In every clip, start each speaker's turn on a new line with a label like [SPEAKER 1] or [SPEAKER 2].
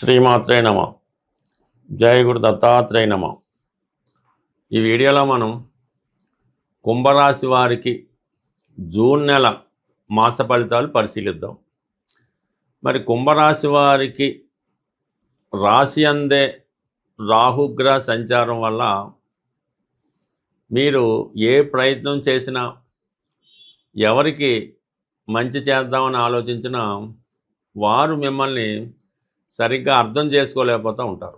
[SPEAKER 1] శ్రీమాత్రే నమ. జయ గురు దత్తాత్రేయ నమ. ఈ వీడియోలో మనం కుంభరాశి వారికి జూన్ నెల మాస ఫలితాలు పరిశీలిద్దాం. మరి కుంభరాశి వారికి రాశి అందే రాహుగ్రహ సంచారం వల్ల మీరు ఏ ప్రయత్నం చేసినా, ఎవరికి మంచి చేద్దామని ఆలోచించినా వారు మిమ్మల్ని సరిగ్గా అర్థం చేసుకోలేకపోతూ ఉంటారు.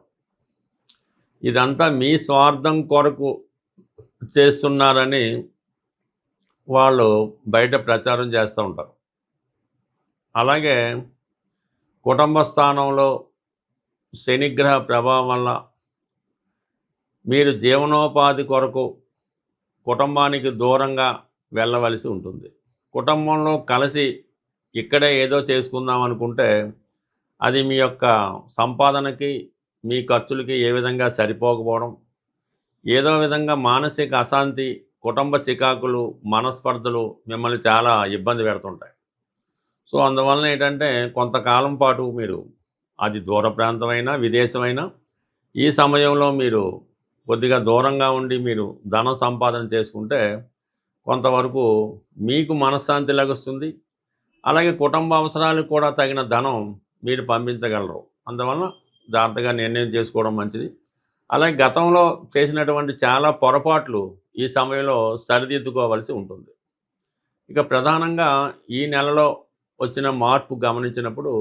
[SPEAKER 1] ఇదంతా మీ స్వార్థం కొరకు చేస్తున్నారని వాళ్ళు బయట ప్రచారం చేస్తూ ఉంటారు. అలాగే కుటుంబ స్థానంలో శనిగ్రహ ప్రభావం వల్ల మీరు జీవనోపాధి కొరకు కుటుంబానికి దూరంగా వెళ్ళవలసి ఉంటుంది. కుటుంబంలో కలిసి ఇక్కడే ఏదో చేసుకుందాం అనుకుంటే అది మీ యొక్క సంపాదనకి, మీ ఖర్చులకి ఏ విధంగా సరిపోకపోవడం, ఏదో విధంగా మానసిక అశాంతి, కుటుంబ చికాకులు, మనస్పర్ధలు మిమ్మల్ని చాలా ఇబ్బంది పెడుతుంటాయి. సో అందువలన ఏంటంటే కొంతకాలం పాటు మీరు అది దూర ప్రాంతమైనా, విదేశమైనా ఈ సమయంలో మీరు కొద్దిగా దూరంగా ఉండి మీరు ధన సంపాదన చేసుకుంటే కొంతవరకు మీకు మనశ్శాంతి లభిస్తుంది. అలాగే కుటుంబ అవసరాలకు కూడా తగిన ధనం మీరు పంపించగలరు. అందువలన జాగ్రత్తగా నిర్ణయం చేసుకోవడం మంచిది. అలాగే గతంలో చేసినటువంటి చాలా పొరపాట్లు ఈ సమయంలో సరిదిద్దుకోవలసి ఉంటుంది. ఇక ప్రధానంగా ఈ నెలలో వచ్చిన మార్పు గమనించినప్పుడు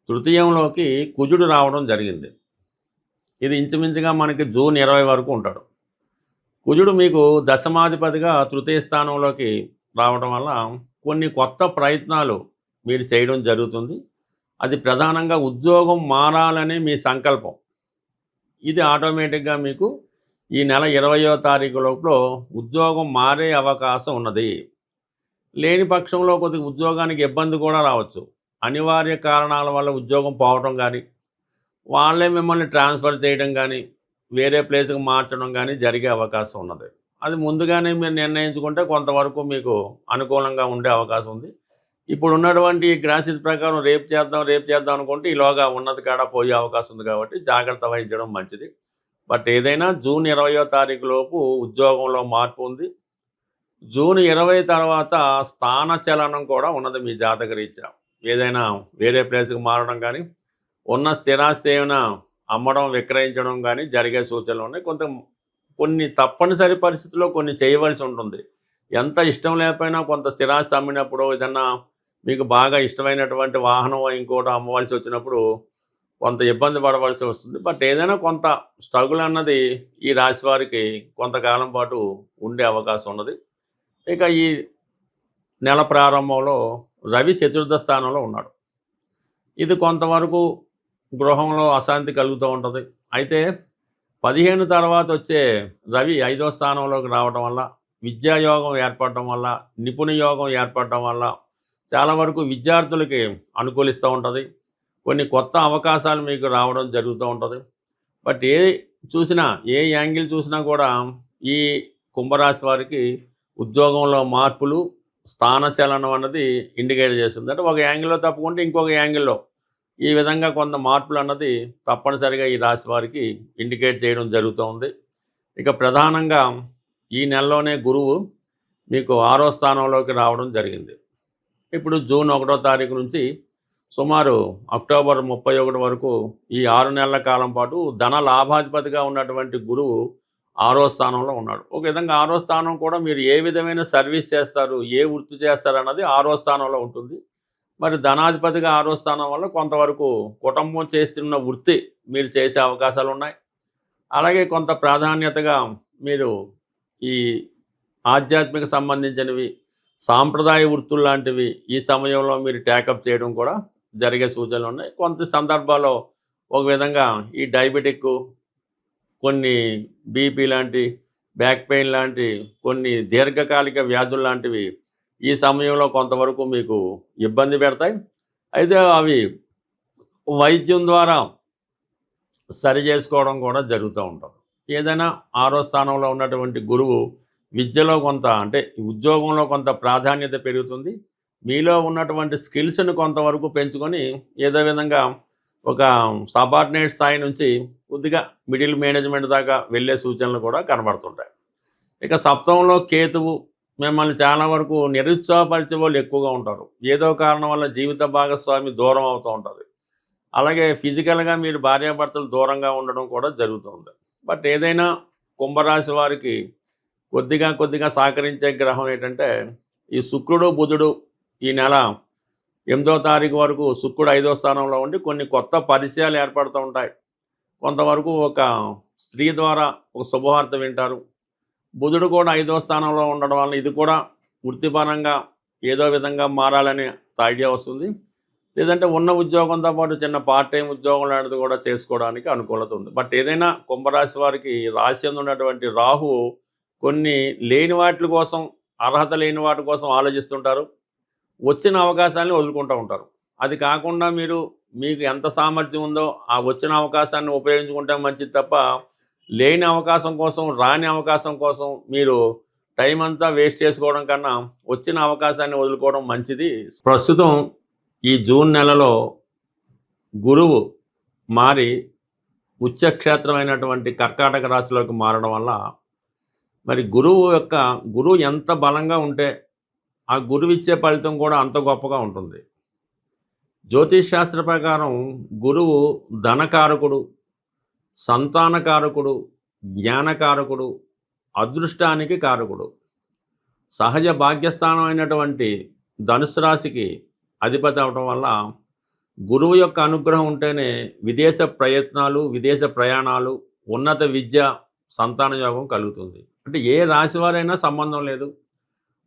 [SPEAKER 1] తృతీయంలోకి కుజుడు రావడం జరిగింది. ఇది ఇంచుమించుగా మనకి జూన్ 20 వరకు ఉంటాడు. కుజుడు మీకు దశమాధిపతిగా తృతీయ స్థానంలోకి రావడం వల్ల కొన్ని కొత్త ప్రయత్నాలు మీరు చేయడం జరుగుతుంది. అది ప్రధానంగా ఉద్యోగం మారాలనే మీ సంకల్పం. ఇది ఆటోమేటిక్గా మీకు ఈ నెల 20వ తారీఖు లోపల ఉద్యోగం మారే అవకాశం ఉన్నది. లేని పక్షంలో కొద్దిగా ఉద్యోగానికి ఇబ్బంది కూడా రావచ్చు. అనివార్య కారణాల వల్ల ఉద్యోగం పోవడం కానీ, వాళ్ళే మిమ్మల్ని ట్రాన్స్ఫర్ చేయడం కానీ, వేరే ప్లేస్కి మార్చడం కానీ జరిగే అవకాశం ఉన్నది. అది ముందుగానే మీరు నిర్ణయించుకుంటే కొంతవరకు మీకు అనుకూలంగా ఉండే అవకాశం ఉంది. ఇప్పుడు ఉన్నటువంటి గ్రహస్థితి ప్రకారం రేపు చేద్దాం అనుకుంటే ఈలోగా ఉన్నది కాడ పోయే అవకాశం ఉంది. కాబట్టి జాగ్రత్త వహించడం మంచిది. బట్ ఏదైనా జూన్ 20వ తారీఖు లోపు ఉద్యోగంలో మార్పు ఉంది. జూన్ 20 తర్వాత స్థానచలనం కూడా ఉన్నది మీ జాతక రీత్యా. ఏదైనా వేరే ప్లేస్కి మారడం కానీ, ఉన్న స్థిరాస్తి ఏమైనా అమ్మడం, విక్రయించడం కానీ జరిగే సూచనలు ఉన్నాయి. కొన్ని తప్పనిసరి పరిస్థితుల్లో కొన్ని చేయవలసి ఉంటుంది. ఎంత ఇష్టం లేకపోయినా కొంత స్థిరాస్తి అమ్మినప్పుడు, ఏదన్నా మీకు బాగా ఇష్టమైనటువంటి వాహనం ఇంకోటి అమ్మవలసి వచ్చినప్పుడు కొంత ఇబ్బంది పడవలసి వస్తుంది. బట్ ఏదైనా కొంత స్ట్రగుల్ అన్నది ఈ రాశి వారికి కొంతకాలం పాటు ఉండే అవకాశం ఉన్నది. ఇక ఈ నెల ప్రారంభంలో రవి చతుర్థ స్థానంలో ఉన్నాడు. ఇది కొంతవరకు గృహంలో అశాంతి కలుగుతూ ఉంటుంది. అయితే 15 తర్వాత వచ్చే రవి 5వ స్థానంలోకి రావడం వల్ల, విద్యాయోగం ఏర్పడటం వల్ల, నిపుణ యోగం ఏర్పడటం వల్ల చాలా వరకు విద్యార్థులకి అనుకూలిస్తూ ఉంటుంది. కొన్ని కొత్త అవకాశాలు మీకు రావడం జరుగుతూ ఉంటుంది. బట్ ఏ యాంగిల్ చూసినా కూడా ఈ కుంభరాశి వారికి ఉద్యోగంలో మార్పులు, స్థానచలనం అన్నది ఇండికేట్ చేస్తుంది. అంటే ఒక యాంగిల్లో తప్పుకుంటే ఇంకొక యాంగిల్లో ఈ విధంగా కొంత మార్పులు అన్నది తప్పనిసరిగా ఈ రాశి వారికి ఇండికేట్ చేయడం జరుగుతూ ఉంది. ఇక ప్రధానంగా ఈ నెలలోనే గురువు మీకు 6వ స్థానంలోకి రావడం జరిగింది. ఇప్పుడు జూన్ 1వ తారీఖు నుంచి సుమారు అక్టోబర్ 31 వరకు ఈ 6 నెలల కాలం పాటు ధన లాభాధిపతిగా ఉన్నటువంటి గురువు 6వ స్థానంలో ఉన్నాడు. ఒక విధంగా 6వ స్థానం కూడా మీరు ఏ విధమైన సర్వీస్ చేస్తారు, ఏ వృత్తి చేస్తారు అన్నది 6వ స్థానంలో ఉంటుంది. మరి ధనాధిపతిగా 6వ స్థానం వల్ల కొంతవరకు కుటుంబం చేస్తున్న వృత్తి మీరు చేసే అవకాశాలు ఉన్నాయి. అలాగే కొంత ప్రాధాన్యతగా మీరు ఈ ఆధ్యాత్మిక సంబంధించినవి, సాంప్రదాయ వృత్తులు లాంటివి ఈ సమయంలో మీరు ట్యాకప్ చేయడం కూడా జరిగే సూచనలు ఉన్నాయి. కొంత సందర్భాల్లో ఒక విధంగా ఈ డయాబెటిక్, కొన్ని బీపీ లాంటి, బ్యాక్ పెయిన్ లాంటి కొన్ని దీర్ఘకాలిక వ్యాధులు లాంటివి ఈ సమయంలో కొంతవరకు మీకు ఇబ్బంది పెడతాయి. అయితే అవి వైద్యం ద్వారా సరి చేసుకోవడం కూడా జరుగుతూ ఉంటుంది. ఏదైనా 6వ స్థానంలో ఉన్నటువంటి గురువు విద్యలో కొంత, అంటే ఉద్యోగంలో కొంత ప్రాధాన్యత పెరుగుతుంది. మీలో ఉన్నటువంటి స్కిల్స్ని కొంతవరకు పెంచుకొని ఏదో విధంగా ఒక సబార్డినేట్ స్థాయి నుంచి కొద్దిగా మిడిల్ మేనేజ్మెంట్ దాకా వెళ్ళే సూచనలు కూడా కనబడుతుంటాయి. ఇక సప్తమంలో కేతువు మిమ్మల్ని చాలా వరకు నిరుత్సాహపరిచే వాళ్ళు ఎక్కువగా ఉంటారు. ఏదో కారణం వల్ల జీవిత భాగస్వామి దూరం అవుతూ ఉంటుంది. అలాగే ఫిజికల్గా మీరు భార్యాభర్తలు దూరంగా ఉండడం కూడా జరుగుతుంది. బట్ ఏదైనా కుంభరాశి వారికి కొద్దిగా సహకరించే గ్రహం ఏంటంటే ఈ శుక్రుడు బుధుడు ఈ నెల 8వ తారీఖు వరకు శుక్రుడు 5వ స్థానంలో ఉండి కొన్ని కొత్త పరిచయాలు ఏర్పడుతూ ఉంటాయి. కొంతవరకు ఒక స్త్రీ ద్వారా ఒక శుభవార్త వింటారు. బుధుడు కూడా 5వ స్థానంలో ఉండడం వల్ల ఇది కూడా వృత్తిపరంగా ఏదో విధంగా మారాలనే ఐడియా వస్తుంది. లేదంటే ఉన్న ఉద్యోగంతో పాటు చిన్న పార్ట్ టైం ఉద్యోగం లాంటిది కూడా చేసుకోవడానికి అనుకూలత ఉంది. బట్ ఏదైనా కుంభరాశి వారికి రాశి యందు ఉన్నటువంటి రాహు కొన్ని లేని వాటి కోసం, అర్హత లేని వాటి కోసం ఆలోచిస్తుంటారు. వచ్చిన అవకాశాన్ని వదులుకుంటూ ఉంటారు. అది కాకుండా మీకు ఎంత సామర్థ్యం ఉందో ఆ వచ్చిన అవకాశాన్ని ఉపయోగించుకుంటే మంచిది తప్ప లేని అవకాశం కోసం, రాని అవకాశం కోసం మీరు టైం అంతా వేస్ట్ చేసుకోవడం కన్నా వచ్చిన అవకాశాన్ని వదులుకోవడం మంచిది. ప్రస్తుతం ఈ జూన్ నెలలో గురువు మారి ఉచ్చక్షేత్రమైనటువంటి కర్కాటక రాశిలోకి మారడం వల్ల మరి గురువు ఎంత బలంగా ఉంటే ఆ గురువు ఇచ్చే ఫలితం కూడా అంత గొప్పగా ఉంటుంది. జ్యోతిష్ శాస్త్ర ప్రకారం గురువు ధనకారకుడు, సంతానకారకుడు, జ్ఞానకారకుడు, అదృష్టానికి కారకుడు. సహజ భాగ్యస్థానం అయినటువంటి ధనుసు రాశికి అధిపతి అవడం వల్ల గురువు యొక్క అనుగ్రహం ఉంటేనే విదేశ ప్రయత్నాలు, విదేశ ప్రయాణాలు, ఉన్నత విద్య, సంతాన యోగం కలుగుతుంది. అంటే ఏ రాశి వారైనా సంబంధం లేదు.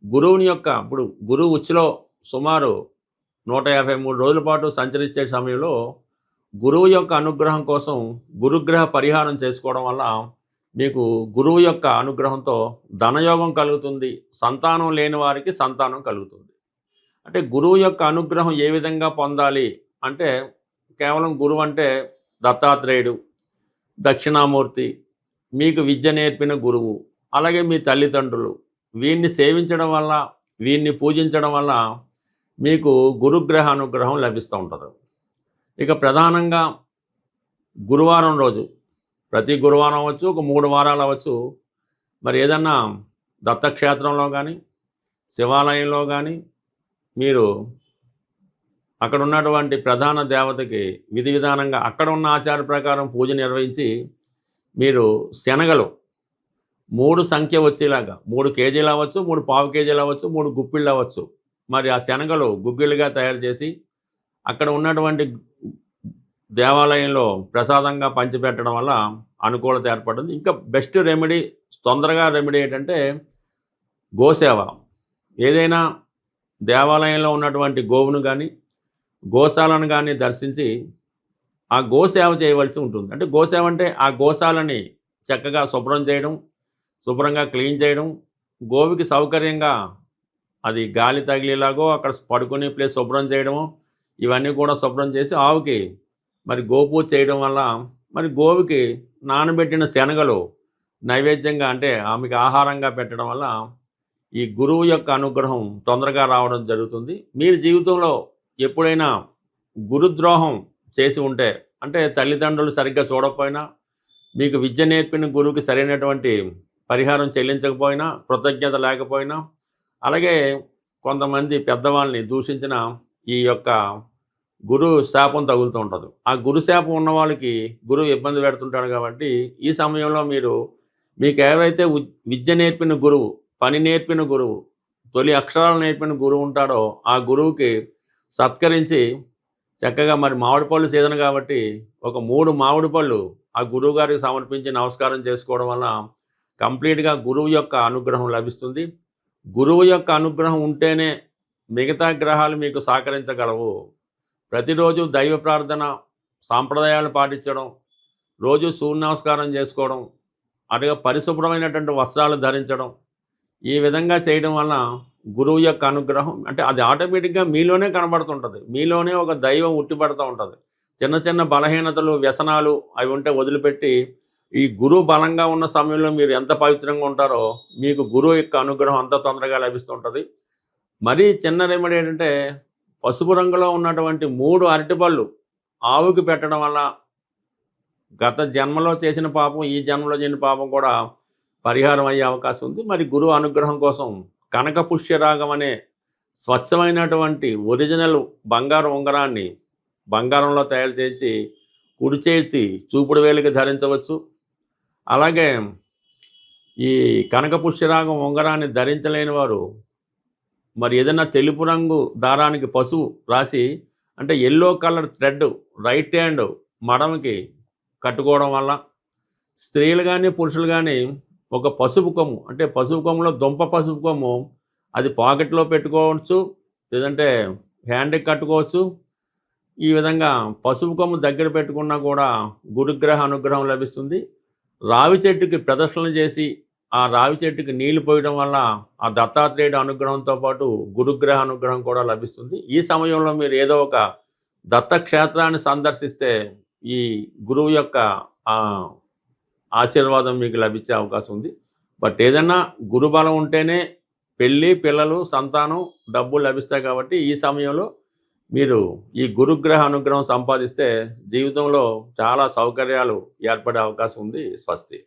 [SPEAKER 1] ఇప్పుడు గురువు ఉచ్చులో సుమారు 153 రోజుల పాటు సంచరించే సమయంలో గురువు యొక్క అనుగ్రహం కోసం గురుగ్రహ పరిహారం చేసుకోవడం వల్ల మీకు గురువు యొక్క అనుగ్రహంతో ధనయోగం కలుగుతుంది. సంతానం లేని వారికి సంతానం కలుగుతుంది. అంటే గురువు యొక్క అనుగ్రహం ఏ విధంగా పొందాలి అంటే కేవలం గురువు అంటే దత్తాత్రేయుడు, దక్షిణామూర్తి, మీకు విద్య నేర్పిన గురువు, అలాగే మీ తల్లిదండ్రులు, వీరిని సేవించడం వల్ల, వీరిని పూజించడం వల్ల మీకు గురుగ్రహ అనుగ్రహం లభిస్తూ ఉంటుంది. ఇక ప్రధానంగా గురువారం రోజు, ప్రతి గురువారం అవ్వచ్చు, ఒక 3 వారాలు అవ్వచ్చు, మరి ఏదన్నా దత్తక్షేత్రంలో కానీ, శివాలయంలో కానీ మీరు అక్కడ ఉన్నటువంటి ప్రధాన దేవతకి విధి విధానంగా అక్కడ ఉన్న ఆచార ప్రకారం పూజ నిర్వహించి మీరు శనగలు 3 సంఖ్య వచ్చేలాగా 3 కేజీలు అవ్వచ్చు, 3 పావు కేజీలు అవ్వచ్చు, 3 గుప్పిళ్ళు అవ్వచ్చు, మరి ఆ శనగలు గుగ్గిళ్ళుగా తయారు చేసి అక్కడ ఉన్నటువంటి దేవాలయంలో ప్రసాదంగా పంచిపెట్టడం వల్ల అనుకూలత ఏర్పడుతుంది. ఇంకా బెస్ట్ రెమెడీ, తొందరగా రెమెడీ ఏంటంటే గోసేవ. ఏదైనా దేవాలయంలో ఉన్నటువంటి గోవును కానీ, గోశాలను కానీ దర్శించి ఆ గోసేవ చేయవలసి ఉంటుంది. అంటే గోసేవ అంటే ఆ గోశాలని చక్కగా శుభ్రం చేయడం, శుభ్రంగా క్లీన్ చేయడం, గోవుకి సౌకర్యంగా అది గాలి తగిలేలాగో అక్కడ పడుకునే ప్లేస్ శుభ్రం చేయడము, ఇవన్నీ కూడా శుభ్రం చేసి ఆవుకి మరి గోపూజ చేయడం వల్ల మరి గోవుకి నానబెట్టిన శనగలు నైవేద్యంగా అంటే ఆమెకి ఆహారంగా పెట్టడం వల్ల ఈ గురువు యొక్క అనుగ్రహం తొందరగా రావడం జరుగుతుంది. మీరు జీవితంలో ఎప్పుడైనా గురుద్రోహం చేసి ఉంటే, అంటే తల్లిదండ్రులు సరిగ్గా చూడకపోయినా, మీకు విద్య నేర్పిన గురువుకి సరైనటువంటి పరిహారం చెల్లించకపోయినా, కృతజ్ఞత లేకపోయినా, అలాగే కొంతమంది పెద్దవాళ్ళని దూషించిన ఈ యొక్క గురు శాపం తగులుతూ ఉంటుంది. ఆ గురు శాపం ఉన్న వాళ్ళకి గురువు ఇబ్బంది పెడుతుంటాడు. కాబట్టి ఈ సమయంలో మీకు ఎవరైతే విద్య నేర్పిన గురువు, పని నేర్పిన గురువు, తొలి అక్షరాలు నేర్పిన గురువు ఉంటాడో ఆ గురువుకి సత్కరించి చక్కగా మరి మామిడి పళ్ళు సీజన్ కాబట్టి ఒక 3 మామిడి పళ్ళు ఆ గురువు గారికి సమర్పించి నమస్కారం చేసుకోవడం వల్ల కంప్లీట్గా గురువు యొక్క అనుగ్రహం లభిస్తుంది. గురువు యొక్క అనుగ్రహం ఉంటేనే మిగతా గ్రహాలు మీకు సహకరించగలవు. ప్రతిరోజు దైవ ప్రార్థన, సాంప్రదాయాలు పాటించడం, రోజు సూర్య నమస్కారం చేసుకోవడం, అలాగే పరిశుభ్రమైనటువంటి వస్త్రాలు ధరించడం, ఈ విధంగా చేయడం వల్ల గురువు యొక్క అనుగ్రహం అంటే అది ఆటోమేటిక్గా మీలోనే కనబడుతుంటుంది. మీలోనే ఒక దైవం ఉట్టిపడుతూ ఉంటుంది. చిన్న చిన్న బలహీనతలు, వ్యసనాలు అవి ఉంటే వదిలిపెట్టి ఈ గురువు బలంగా ఉన్న సమయంలో మీరు ఎంత పవిత్రంగా ఉంటారో మీకు గురువు యొక్క అనుగ్రహం అంత తొందరగా లభిస్తుంటుంది. మరీ చిన్న రెమెడీ ఏంటంటే పసుపు రంగులో ఉన్నటువంటి 3 అరటిపళ్ళు ఆవుకి పెట్టడం వల్ల గత జన్మలో చేసిన పాపం ఈ జన్మలో చేసిన పాపం కూడా పరిహారం అయ్యే అవకాశం ఉంది. మరి గురువు అనుగ్రహం కోసం కనక పుష్యరాగం అనే స్వచ్ఛమైనటువంటి ఒరిజినల్ బంగారు ఉంగరాన్ని బంగారంలో తయారు చేసి కుడి చేతి చూపుడు వేలికి ధరించవచ్చు. అలాగే ఈ కనక పుష్యరాగం ఉంగరాన్ని ధరించలేని వారు మరి ఏదైనా తెలుపు రంగు దారానికి పసుపు రాసి, అంటే yellow colour thread right hand మడమకి కట్టుకోవడం వల్ల, స్త్రీలు కానీ పురుషులు కానీ ఒక పసుపు కొమ్ము, అంటే పసుపు కొమ్ములో దుంప పసుపు కొమ్ము, అది పాకెట్లో పెట్టుకోవచ్చు, లేదంటే హ్యాండ్కి కట్టుకోవచ్చు. ఈ విధంగా పసుపు కొమ్ము దగ్గర పెట్టుకున్నా కూడా గురుగ్రహ అనుగ్రహం లభిస్తుంది. రావి చెట్టుకి ప్రదర్శనలు చేసి ఆ రావి చెట్టుకి నీళ్లు పోయడం వల్ల ఆ దత్తాత్రేయుడి అనుగ్రహంతో పాటు గురుగ్రహ అనుగ్రహం కూడా లభిస్తుంది. ఈ సమయంలో మీరు ఏదో ఒక దత్తక్షేత్రాన్ని సందర్శిస్తే ఈ గురువు యొక్క ఆశీర్వాదం మీకు లభించే అవకాశం ఉంది. బట్ ఏదన్నా గురుబలం ఉంటేనే పెళ్ళి, పిల్లలు, సంతానం, డబ్బులు లభిస్తాయి. కాబట్టి ఈ సమయంలో మీరు ఈ గురుగ్రహ అనుగ్రహం సంపాదిస్తే జీవితంలో చాలా సౌకర్యాలు ఏర్పడే అవకాశం ఉంది. స్వస్తి.